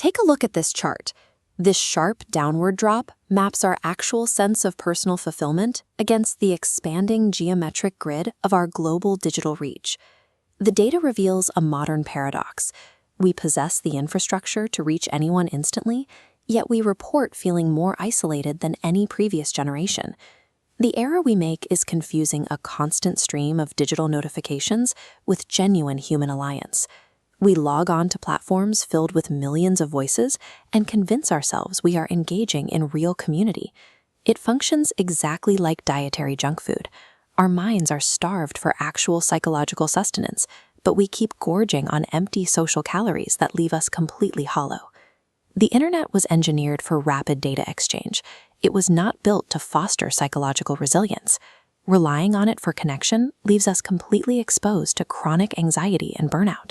Take a look at this chart. This sharp downward drop maps our actual sense of personal fulfillment against the expanding geometric grid of our global digital reach. The data reveals a modern paradox. We possess the infrastructure to reach anyone instantly, yet we report feeling more isolated than any previous generation. The error we make is confusing a constant stream of digital notifications with genuine human alliance. We log on to platforms filled with millions of voices and convince ourselves we are engaging in real community. It functions exactly like dietary junk food. Our minds are starved for actual psychological sustenance, but we keep gorging on empty social calories that leave us completely hollow. The internet was engineered for rapid data exchange. It was not built to foster psychological resilience. Relying on it for connection leaves us completely exposed to chronic anxiety and burnout.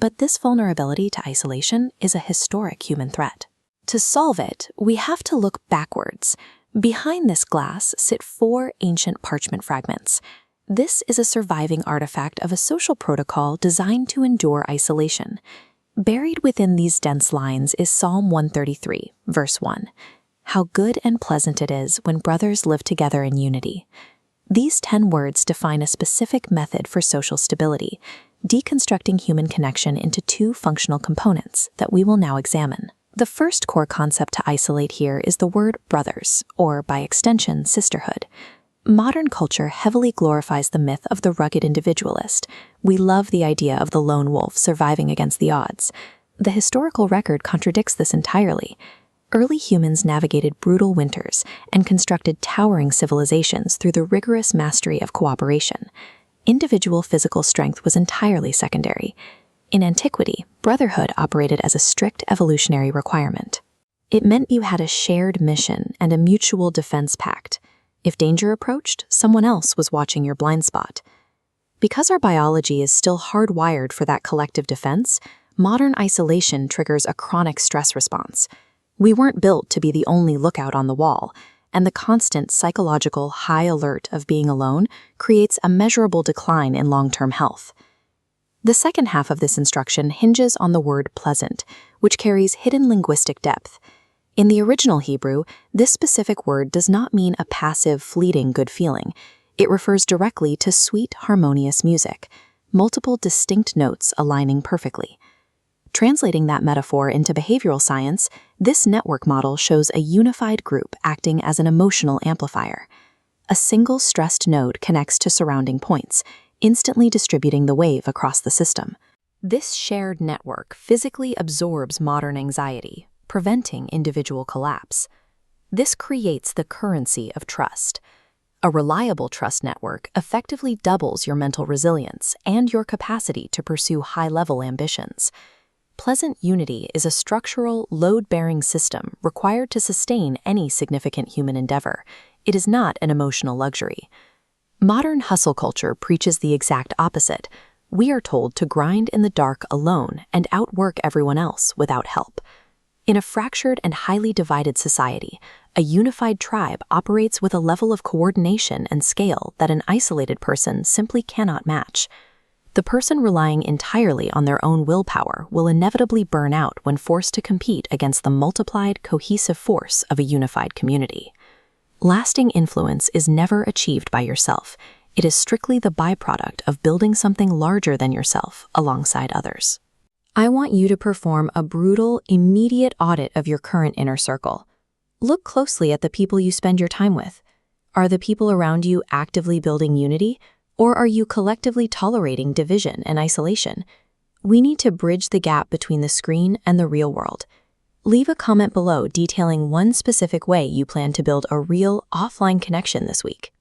But this vulnerability to isolation is a historic human threat. To solve it, we have to look backwards. Behind this glass sit 4 ancient parchment fragments. This is a surviving artifact of a social protocol designed to endure isolation. Buried within these dense lines is Psalm 133, verse 1. How good and pleasant it is when brothers live together in unity. These 10 words define a specific method for social stability, deconstructing human connection into 2 functional components that we will now examine. The first core concept to isolate here is the word brothers, or by extension, sisterhood. Modern culture heavily glorifies the myth of the rugged individualist. We love the idea of the lone wolf surviving against the odds. The historical record contradicts this entirely. Early humans navigated brutal winters and constructed towering civilizations through the rigorous mastery of cooperation. Individual physical strength was entirely secondary. In antiquity, brotherhood operated as a strict evolutionary requirement. It meant you had a shared mission and a mutual defense pact. If danger approached, someone else was watching your blind spot. Because our biology is still hardwired for that collective defense, modern isolation triggers a chronic stress response. We weren't built to be the only lookout on the wall, and the constant psychological high alert of being alone creates a measurable decline in long-term health. The second half of this instruction hinges on the word pleasant, which carries hidden linguistic depth. In the original Hebrew, this specific word does not mean a passive, fleeting good feeling. It refers directly to sweet, harmonious music, multiple distinct notes aligning perfectly. Translating that metaphor into behavioral science, this network model shows a unified group acting as an emotional amplifier. A single stressed node connects to surrounding points, instantly distributing the wave across the system. This shared network physically absorbs modern anxiety, preventing individual collapse. This creates the currency of trust. A reliable trust network effectively doubles your mental resilience and your capacity to pursue high-level ambitions. Pleasant unity is a structural, load-bearing system required to sustain any significant human endeavor. It is not an emotional luxury. Modern hustle culture preaches the exact opposite. We are told to grind in the dark alone and outwork everyone else without help. In a fractured and highly divided society, a unified tribe operates with a level of coordination and scale that an isolated person simply cannot match. The person relying entirely on their own willpower will inevitably burn out when forced to compete against the multiplied, cohesive force of a unified community. Lasting influence is never achieved by yourself. It is strictly the byproduct of building something larger than yourself alongside others. I want you to perform a brutal, immediate audit of your current inner circle. Look closely at the people you spend your time with. Are the people around you actively building unity? Or are you collectively tolerating division and isolation? We need to bridge the gap between the screen and the real world. Leave a comment below detailing one specific way you plan to build a real offline connection this week.